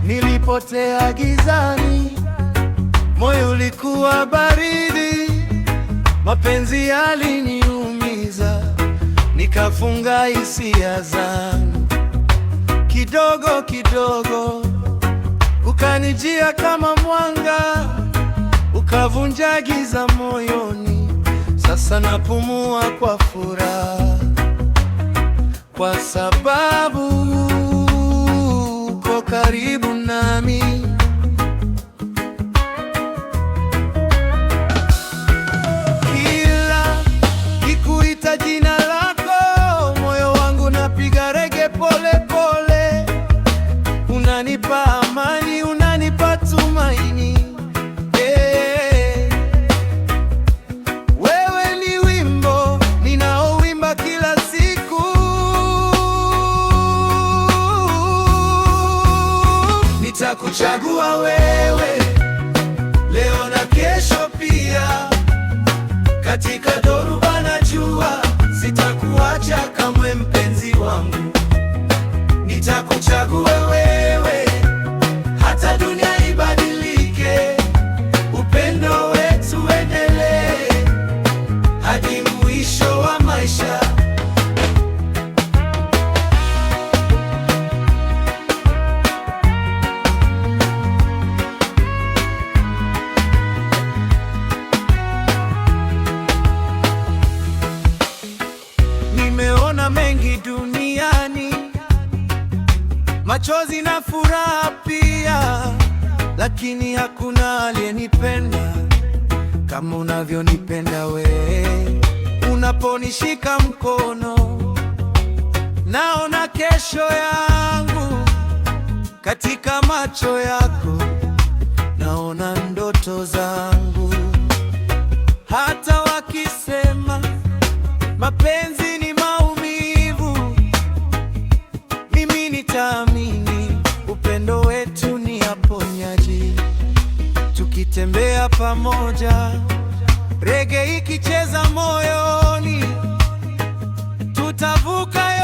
Nilipotea gizani, moyo ulikuwa baridi, mapenzi yaliniumiza, nikafunga hisia zangu. Kidogo kidogo ukanijia kama mwanga, ukavunja giza moyoni. Sasa napumua kwa furaha, kwa sababu uko karibu nami. Kila nikuita jina lako, moyo wangu napiga rege pole pole. Unanipa amani, unanipa tumaini. Wewe ni wimbo ninaoimba kila siku. Nitakuchagua wewe leo na kesho pia, katika dhoruba na jua, sitakuacha kamwe mpenzi wangu. Nitakuchagua wewe hata dunia ibadilike, upendo wetu endelee hadi mwisho wa maisha. Nimeona mengi duniani, machozi na furaha pia, lakini hakuna aliyenipenda kama unavyonipenda wewe. Unaponishika mkono, naona kesho yangu. Katika macho yako naona ndoto zangu. Hata wakisema mapenzi ni maumivu, mimi nitaamini upendo wetu ni aponyaji. Tukitembea pamoja, rege ikicheza moyoni, tutavuka